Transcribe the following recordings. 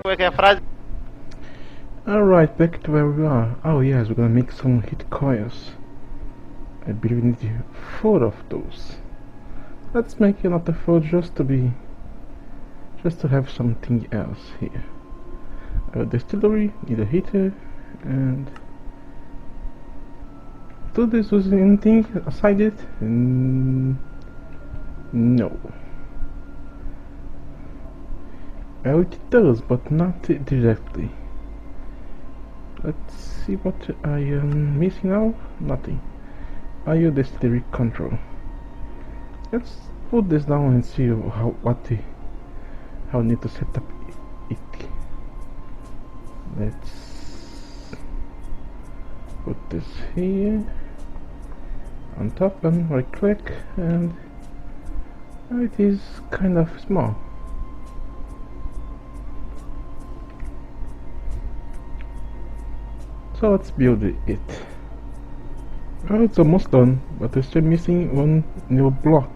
como é que é a frase? Alright, back to where we are. Oh yes, we're gonna make some heat coils. I believe we need 4 of those. Let's make another 4 just to have something else here. A distillery, need a heater, and do this was anything aside it? No. Well, it does, but not directly. Let's see what I am missing now. Nothing. IO distillery control. Let's put this down and see how I need to set up it. Let's put this here on top and right click, and it is kind of small. So let's build it. Well, it's almost done, but we're still missing one new block,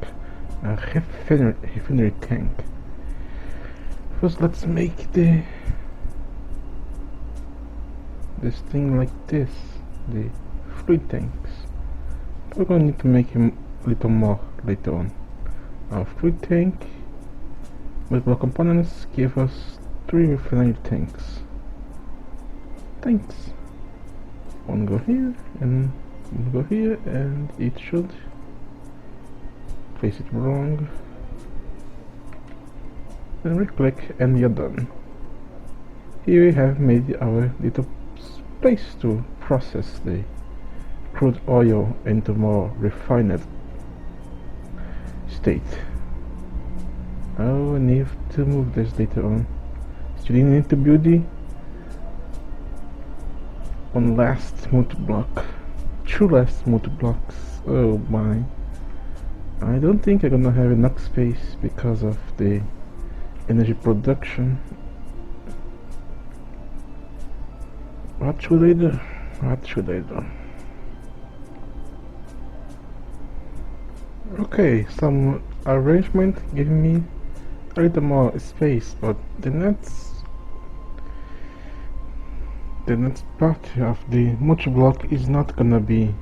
a refinery tank. First, let's make this thing like this, the fluid tanks. We're gonna need to make him a little more later on. Our fluid tank with more components give us 3 refinery tanks. Thanks. One go here and one go here, and it should place it wrong. Then right click and you're done. Here we have made our little place to process the crude oil into more refined state. Oh, I need to move this later on. Still need to build the one last multi block. 2 last multi blocks. Oh my. I don't think I'm gonna have enough space because of the energy production. What should I do? What should I do? Okay, some arrangement giving me a little more space, but the next part of the multi-block is not gonna be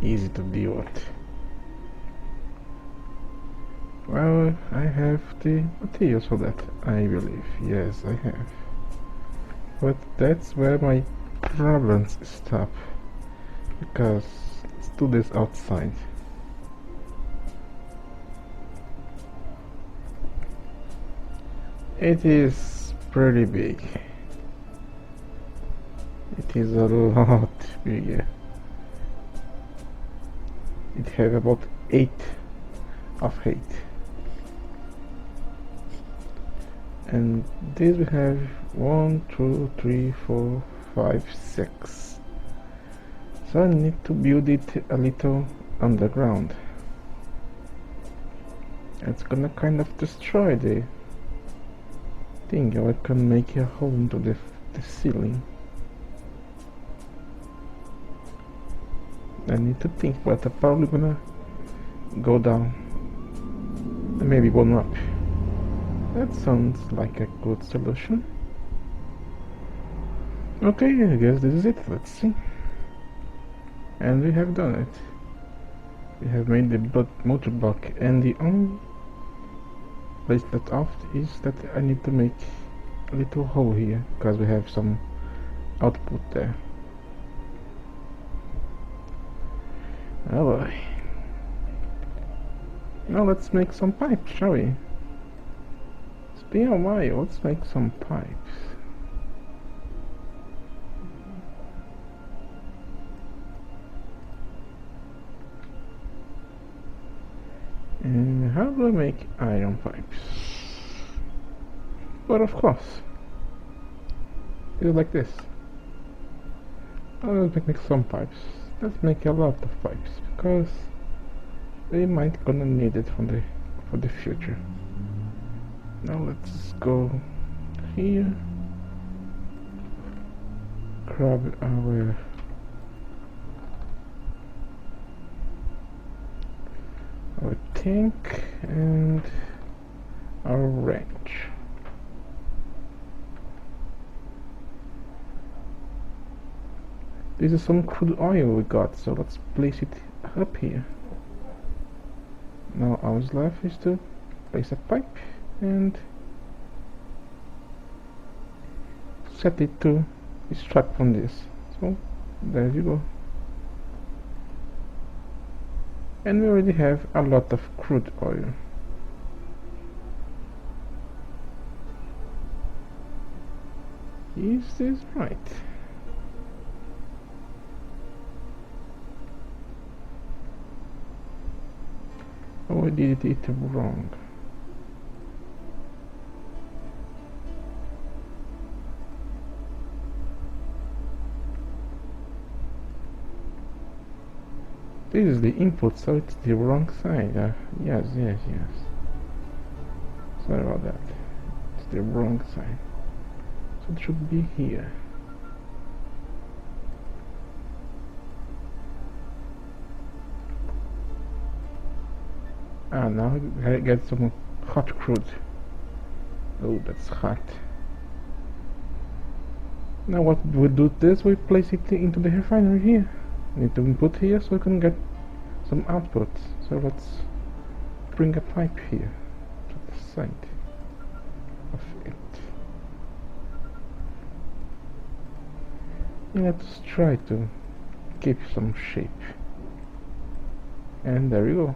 easy to deal with. Well, I have the materials for that, I believe. Yes, I have. But that's where my problems stop, because let's do this outside. It is pretty big. It is a lot bigger. It has about 8 of height. And this we have 1, 2, 3, 4, 5, 6. So I need to build it a little underground. It's gonna kind of destroy the thing. I can make a hole into the ceiling. I need to think, but I'm probably gonna go down and maybe one up. That sounds like a good solution. Okay, I guess this is it. Let's see. And we have done it. We have made the multi-block, and the only place that's off is that I need to make a little hole here, because we have some output there. Oh boy. Now let's make some pipes, shall we? It's been a while, let's make some pipes. And how do I make iron pipes? But of course, it's like this. Let's make some pipes. Let's make a lot of pipes, because we might gonna need it for the future. Now let's go here, grab our tank and our wrench. This is some crude oil we got, so let's place it up here. Now all that's left is to place a pipe and set it to extract from this. So there you go. And we already have a lot of crude oil. Is this right? Or did it wrong? This is the input, so it's the wrong side. Yes. Sorry about that. It's the wrong side. So it should be here. Now I get some hot crude. Oh, that's hot. Now what we do this, we place it into the refinery here. Need to input here so we can get some output. So let's bring a pipe here to the side of it. Let's try to keep some shape. And there we go.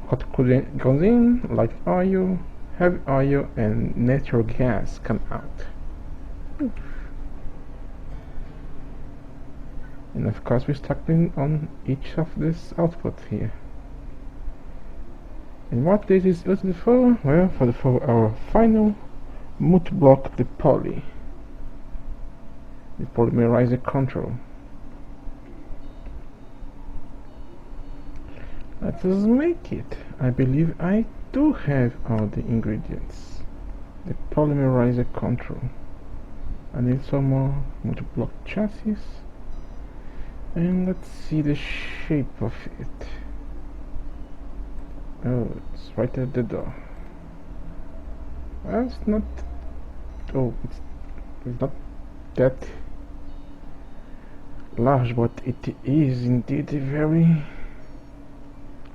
Hot crude goes in, light oil, heavy oil, and natural gas come out. And of course we're stacking on each of this output here. And what this is used for? Well, for our final multi-block the polymerizer control. Let us make it. I believe I do have all the ingredients. The polymerizer control. I need some more multi-block chassis. And let's see the shape of it. Oh, it's right at the door. Well, it's not... Oh, it's not that large, but it is indeed very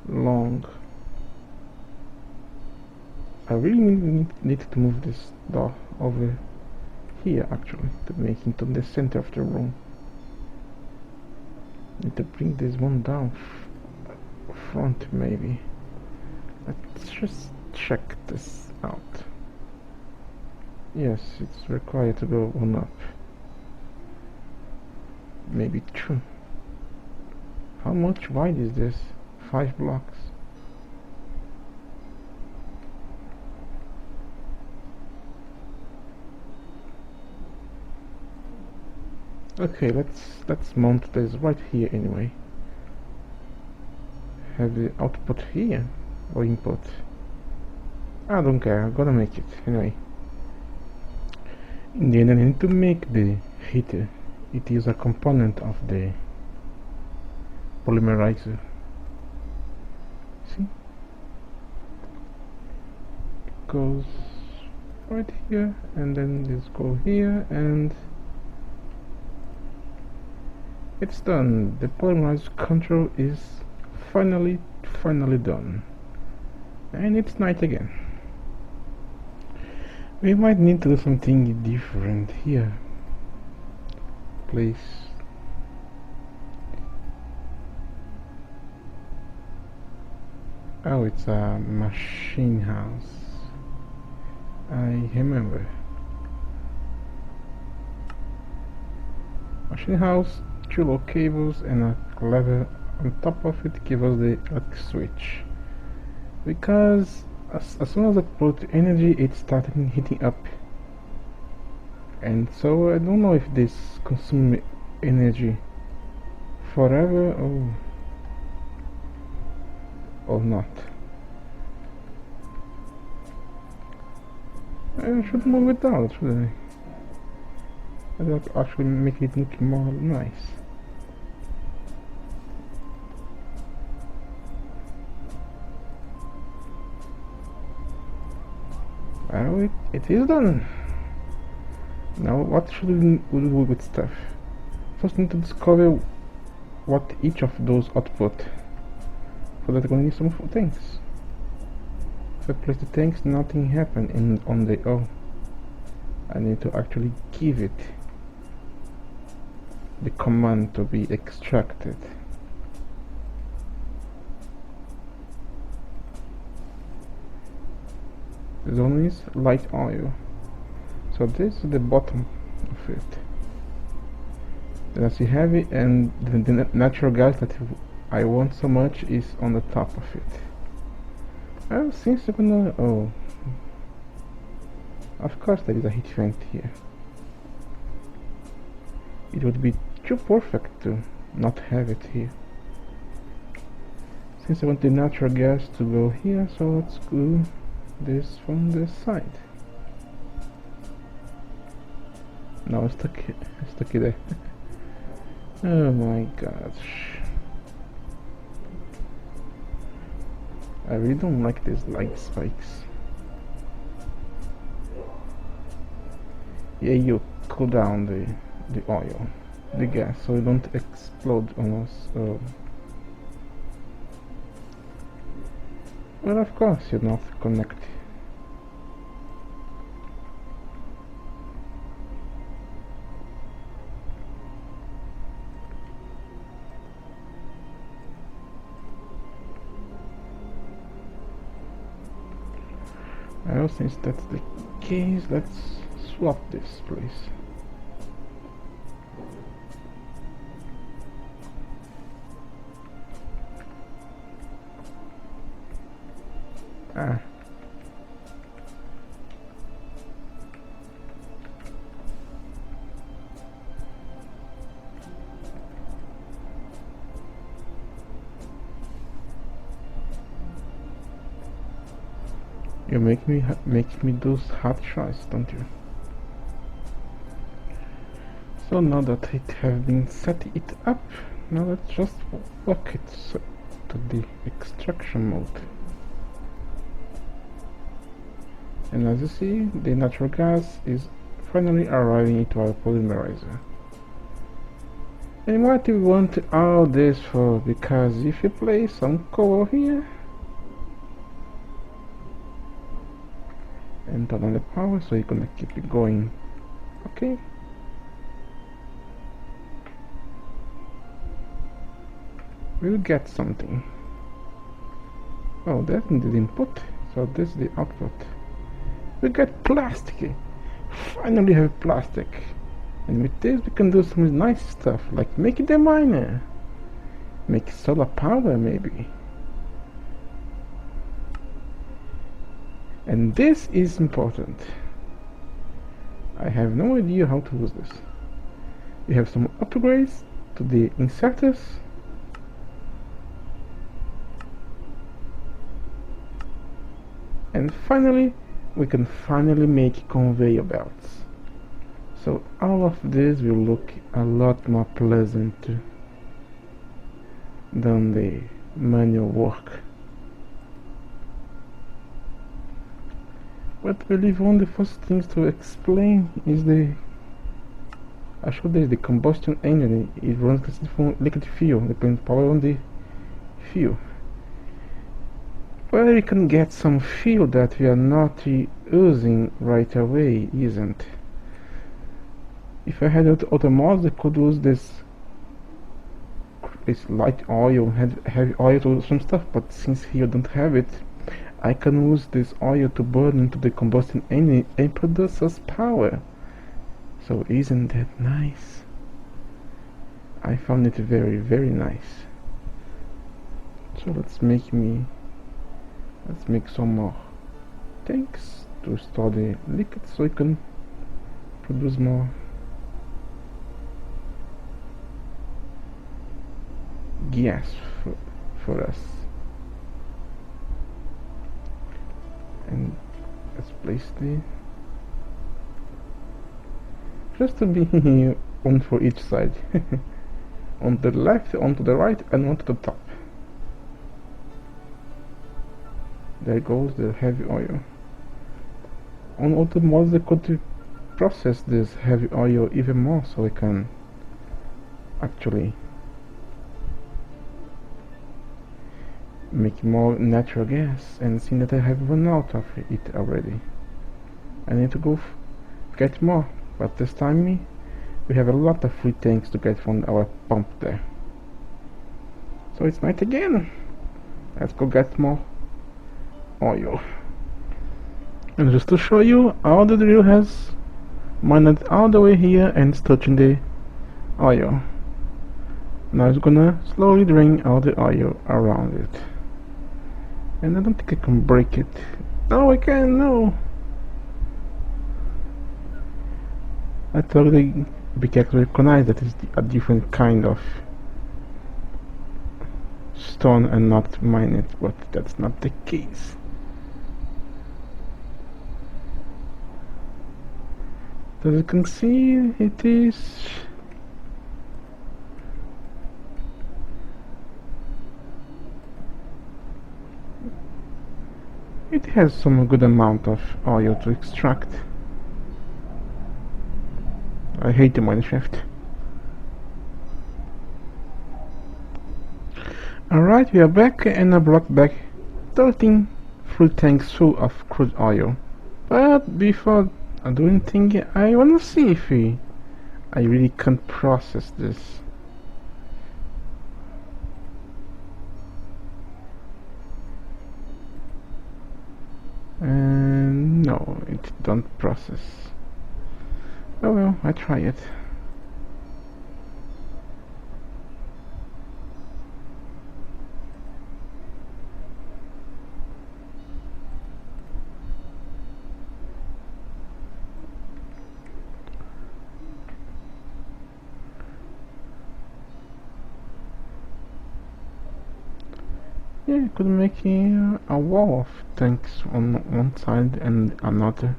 long. I really need to move this door over here, actually, to make it to the center of the room. Need to bring this one down front, maybe. Let's just check this out. Yes, it's required to go one up. Maybe 2. How much wide is this? 5 blocks. Okay, let's mount this right here anyway. Have the output here or input? I don't care, I'm gonna make it anyway. In the end, I need to make the heater. It is a component of the polymerizer. See? It goes right here, and then this go here, and it's done. The polymerizer control is finally done. And it's night again. We might need to do something different here. Place oh, it's a machine house. I remember. Machine house, 2 low cables and a lever on top of it give us the electric switch. Because as soon as I put energy, it started heating up. And so I don't know if this consumes energy forever or not. I should move it down, shouldn't I? That will actually make it look more nice. Well, it is done. Now what should we do with stuff? First we need to discover what each of those output. For that we're gonna need some things. If I place the tanks, nothing happen on the O. I need to actually give it the command to be extracted. The zone is light oil. So this is the bottom of it. Then I see heavy, and the natural gas that I want so much is on the top of it. Well, since we're gonna... oh, of course there is a heat vent here. It would be too perfect to not have it here. Since I want the natural gas to go here, so let's go this from the side. Now it's stuck there. Oh my gosh. I really don't like these light spikes. Yeah, you cool down the oil, the gas, so it don't explode on us. Well, of course you're not connected. Well, since that's the case, let's swap this, please. Ah. You make me do hard choice, don't you? So now that it has been set it up, now let's just walk it to the extraction mode. And as you see, the natural gas is finally arriving into our polymerizer. And what do we want all this for? Because if you place some coal here and turn on the power, so you're gonna keep it going. Okay. We'll get something. Oh, that's the input, so this is the output. We get plastic. Finally have plastic. And with this we can do some nice stuff, like make the miner. Make solar power maybe. And this is important. I have no idea how to use this. We have some upgrades to the inserters. And finally, we can finally make conveyor belts. So all of this will look a lot more pleasant than the manual work. But I believe one of the first things to explain is the combustion engine. It runs from liquid fuel, depends power on the fuel. Well, we can get some fuel that we are not using right away, isn't? If I had automotive, I could use this light oil, heavy oil to do some stuff, but since here I don't have it, I can use this oil to burn into the combustion engine and produce us power. So isn't that nice? I found it very, very nice. So let's make some more tanks to store the liquid so we can produce more gas for us. And let's place just to be one for each side. On the left, onto the right, and onto the top. There goes the heavy oil. On other mods they could process this heavy oil even more so we can actually make more natural gas, and seeing that I have run out of it already. I need to go get more, but this time we have a lot of free tanks to get from our pump there. So it's night again. Let's go get more oil. And just to show you, all the drill has mined all the way here and it's touching the oil. Now it's gonna slowly drain all the oil around it. And I don't think I can break it. No, I can, no! I thought the pickaxe recognized that it's a different kind of stone and not mine it, but that's not the case. As you can see, it is it has some good amount of oil to extract. I hate the mineshaft. Alright, we are back and I brought back 13 full tanks full of crude oil. But before I do anything, I wanna see if I really can process this. And no, it don't process. Oh well, I try it. Yeah, I could make a wall of tanks on one side and another.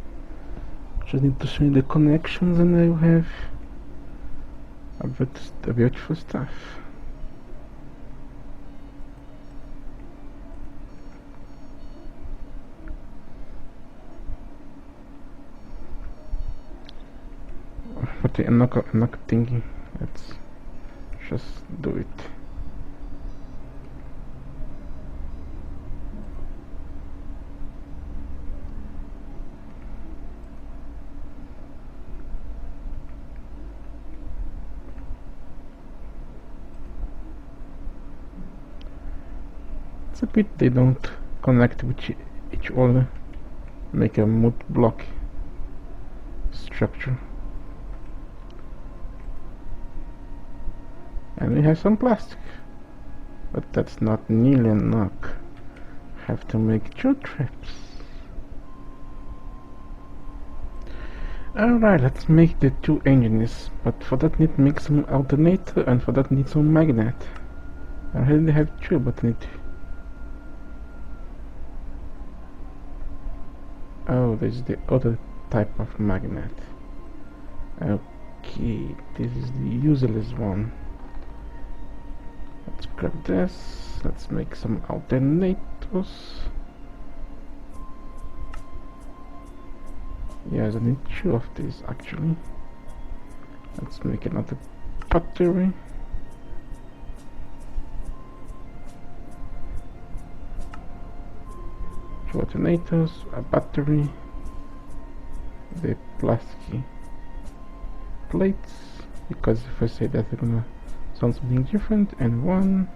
Just need to show you the connections and I will have a beautiful stuff. But I'm not thinking. Let's just do it. It's a bit they don't connect with each other, make a mud block structure. And we have some plastic, but that's not nearly enough. Have to make 2 traps. Alright, let's make the 2 engines, but for that need to make some alternator and for that need some magnet. I already have 2, but I need. Oh, this is the other type of magnet. Okay, this is the useless one. Let's grab this. Let's make some alternators. Yes, I need 2 of these actually. Let's make another battery. Two alternators, a battery, the plastic plates, because if I say that they're gonna sound something different, and 1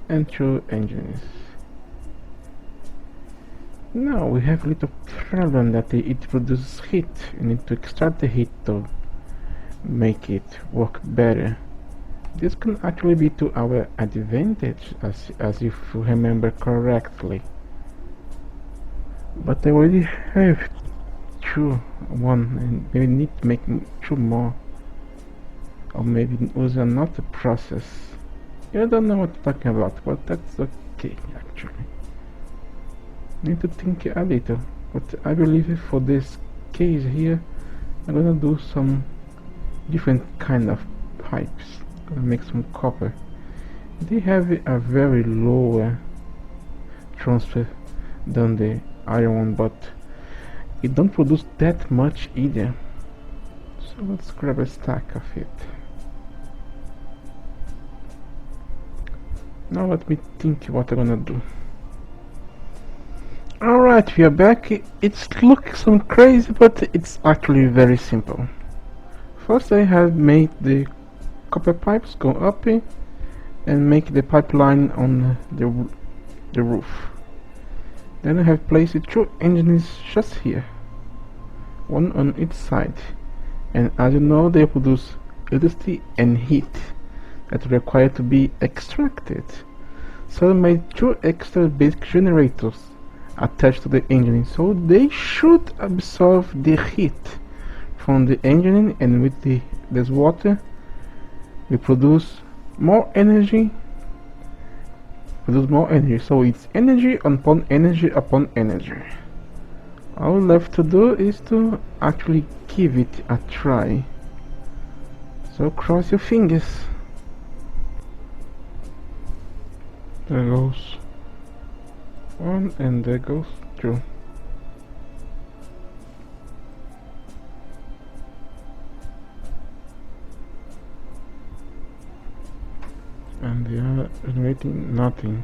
and 2 engines. Now we have a little problem that it produces heat. You need to extract the heat to make it work better. This can actually be to our advantage, as if you remember correctly. But I already have 2, 1, and maybe need to make 2 more. Or maybe use another process. I don't know what I'm talking about, but that's okay actually. Need to think a little, but I believe for this case here I'm gonna do some different kind of pipes. Gonna make some copper. They have a very lower transfer than the iron one, but it don't produce that much either. So let's grab a stack of it. Now let me think what I'm gonna do. Alright, we are back. It looks some crazy, but it's actually very simple. First I have made the copper pipes go up and make the pipeline on the roof. Then I have placed two engines just here, one on each side, and as you know they produce electricity and heat that require to be extracted. So I made two extra basic generators attached to the engine, so they should absorb the heat from the engine, and with this water we produce more energy. So it's energy upon energy upon energy. All left to do is to actually give it a try. So cross your fingers. There goes one, and there goes two. And they are generating nothing.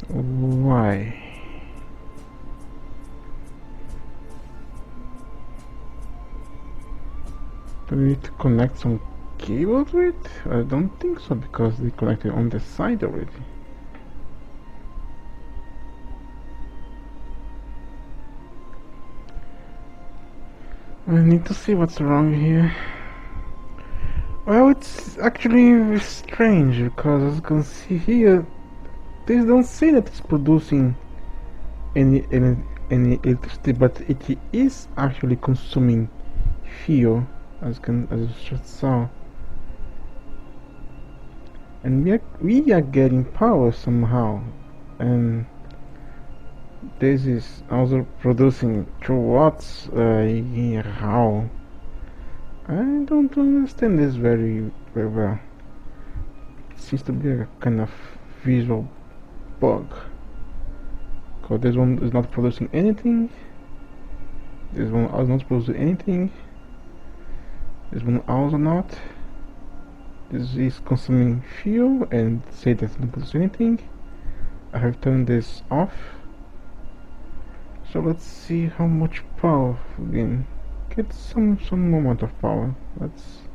Why? Do we need to connect some cable to it? I don't think so, because they connected on the side already. I need to see what's wrong here. Well, it's actually strange, because as you can see here, they don't say that it's producing any electricity, but it is actually consuming fuel, as you just saw. And we are getting power somehow, and this is also producing 2 watts. How? I don't understand this very well. It seems to be a kind of visual bug. Because this one is not producing anything. This one is not producing anything. This one also not. This is consuming fuel and say that it doesn't produce anything. I have turned this off. So let's see how much power we can get. Some amount of power. Let's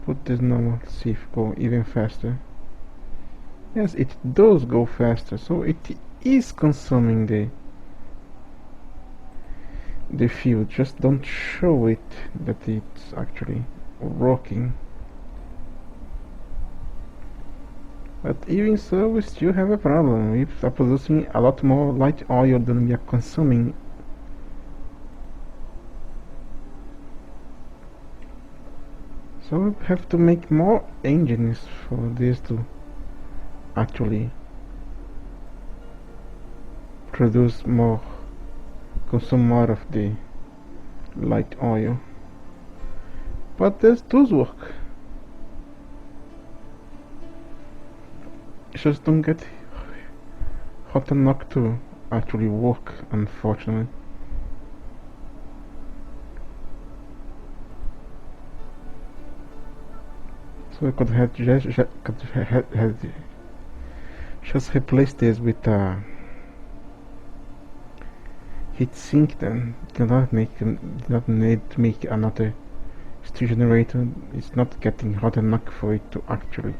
put this normal, see if it go even faster. Yes, it does go faster, so it is consuming the fuel. Just don't show it that it's actually working. But even so, we still have a problem. We are producing a lot more light oil than we are consuming. So we have to make more engines for this to actually produce more, consume more of the light oil. But this does work. Just don't get hot enough to actually work, unfortunately. So I could have just replace this with a heat sink. Then do not need to make another steam generator. It's not getting hot enough for it to actually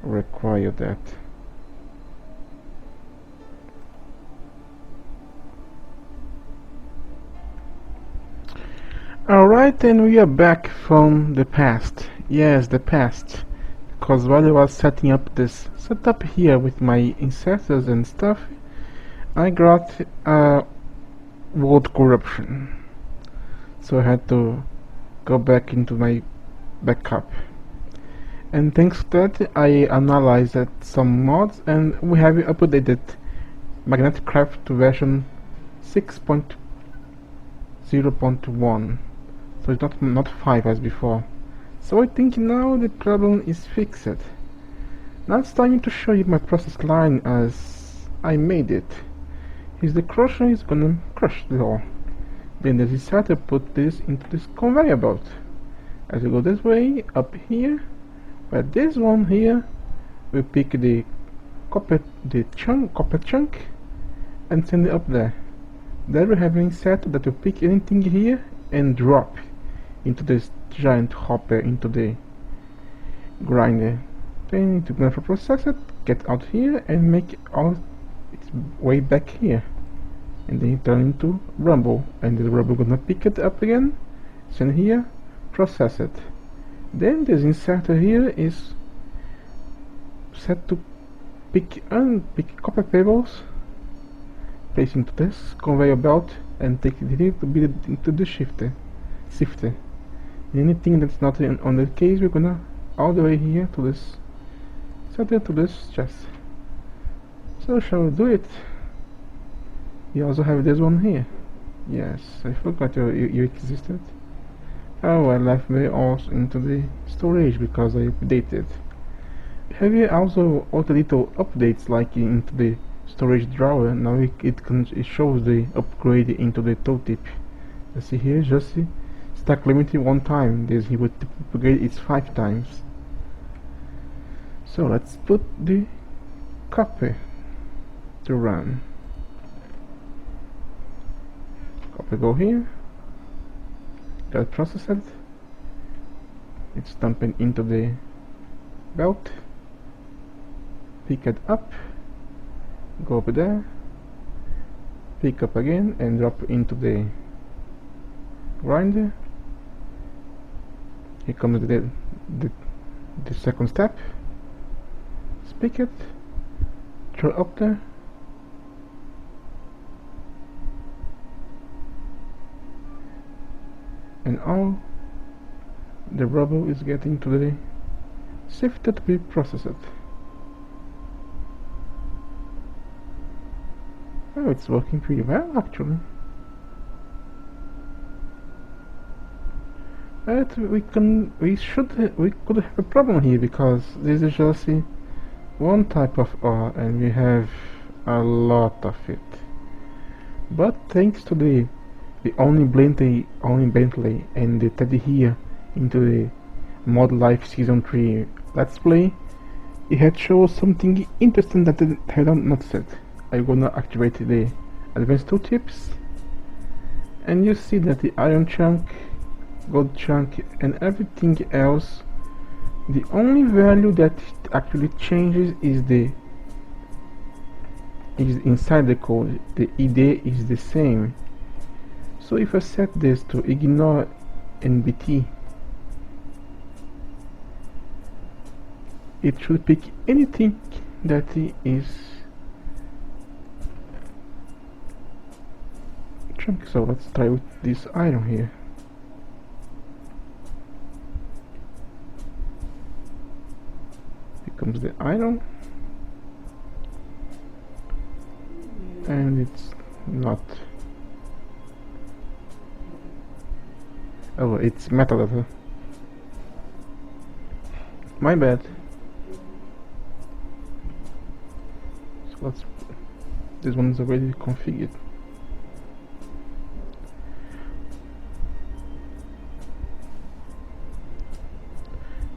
require that. Alright, and we are back from the past. Yes, the past. Because while I was setting up this setup here with my inserters and stuff, I got world corruption. So I had to go back into my backup. And thanks to that, I analyzed some mods, and we have updated Magnetic Craft to version 6.0.1. So it's not 5 as before. So I think now the problem is fixed. Now it's time to show you my process line as I made it. Is the crusher is gonna crush the ore. Then they decide to put this into this conveyor belt. As you go this way, up here, where this one here, we pick the copper chunk, and send it up there. There we have been set that we pick anything here and drop into this giant hopper into the grinder. Then to gonna process it, get out here and make all its way back here. And then turn into rubble, and the rubble gonna pick it up again, send here, process it. Then this inserter here is set to pick copper pebbles, place into this conveyor belt, and take it here to be into the sifter. Anything that's not on the case, we're gonna all the way here to this, set it to this chest. So shall we do it? You also have this one here. Yes, I forgot you existed. Oh, I left me also into the storage because I updated. Have you also all the little updates like into the storage drawer? Now it shows the upgrade into the tooltip. You see here, just see, stack limited one time. This he would upgrade it 5 times. So let's put the copper to run. Copper go here. Got process it. It's dumping into the belt. Pick it up. Go over there. Pick up again and drop into the grinder. Here comes the second step. Pick it. Throw up there. And all the rubble is getting to the sifter to be processed. Oh, it's working pretty well actually. But we could have a problem here because this is just one type of ore and we have a lot of it. But thanks to the only Bentley and the Teddy here into the Mod Life Season 3 Let's Play, it had shown something interesting that I had not said. I'm gonna activate the advanced tooltips, and you see that the iron chunk, gold chunk, and everything else, the only value that actually changes is inside the code. The ID is the same. So if I set this to ignore NBT, it should pick anything that is chunk. So let's try with this iron here. Here comes the iron, and it's not. Oh, it's metal level. My bad. So let's. This one is already configured.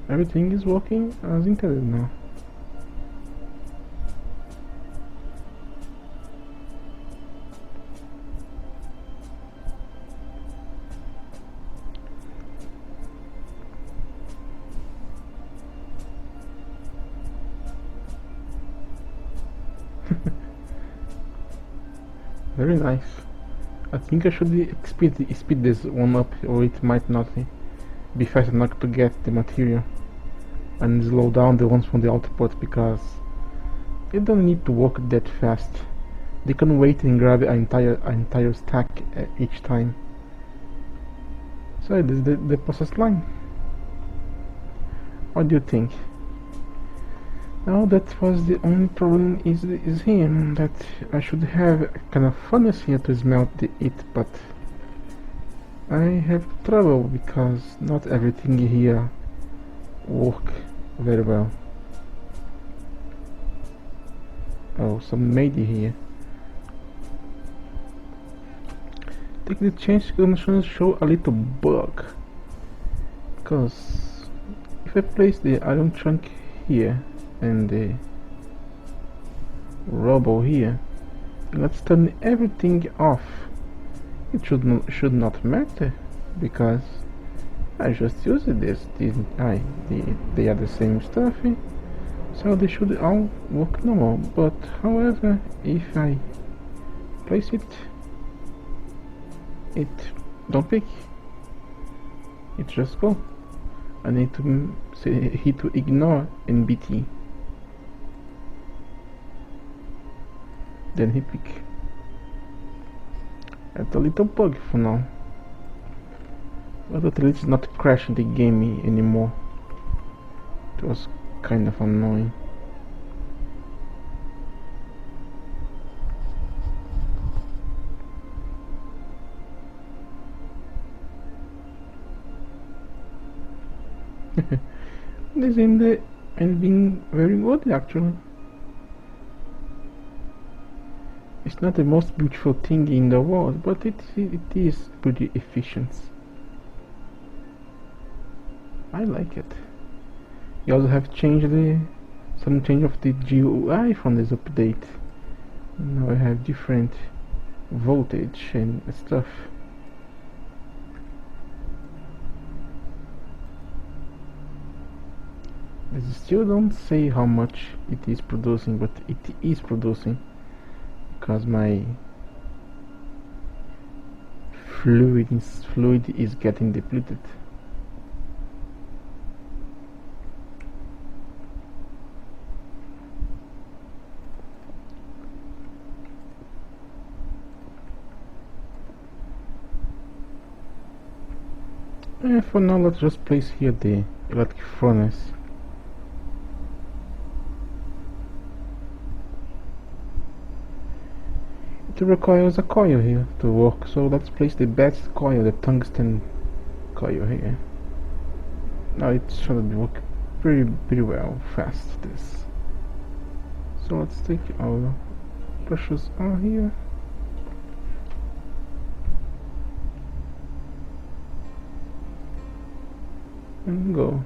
Everything is working as intended now. Very nice. I think I should speed this one up, or it might not be fast enough to get the material, and slow down the ones from the output because they don't need to work that fast. They can wait and grab an entire stack each time. So this is the process line. What do you think? Now that was the only problem is here, that I should have a kind of furnace here to smelt it, but I have trouble because not everything here work very well. Oh, some lady here. Take the chance to show a little bug. Because if I place the iron trunk here and the rubble here, let's turn everything off. It should not matter because I just used this, didn't I? They are the same stuff, so they should all work normal. But however, if I place it don't pick. It just go. I need to say hit to ignore NBT. Then he pick. That's a little bug for now. But at least it's not crashing the game anymore. It was kind of annoying. This ended and being very good actually. It's not the most beautiful thing in the world, but it is pretty efficient. I like it. You also have changed some change of the GUI from this update. Now I have different voltage and stuff. This still don't say how much it is producing, but it is producing because my fluid is getting depleted. And for now, let's just place here the electric furnace. It requires a coil here to work, so let's place the best coil, the tungsten coil here. Now it should work pretty well, fast this. So let's take our brushes on here. And go.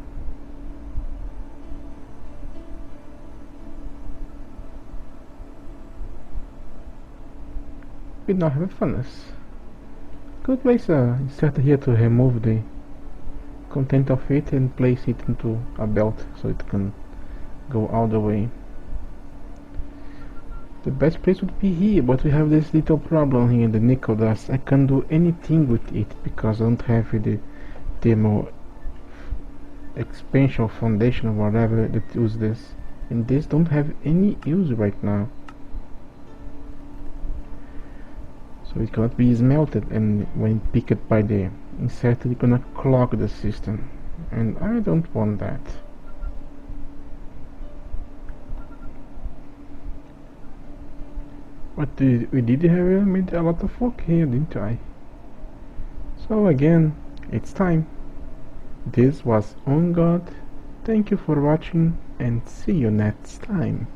We now have a furnace. Could place a inserter here to remove the content of it and place it into a belt so it can go all the way. The best place would be here, but we have this little problem here in the nickel dust. I can't do anything with it because I don't have the demo expansion foundation or whatever that use this, and this don't have any use right now. So it cannot be smelted, and when picked by the inserter it's gonna clog the system, and I don't want that. But we did have made a lot of work here, didn't I? So again, it's time. This was On God. Thank you for watching and see you next time.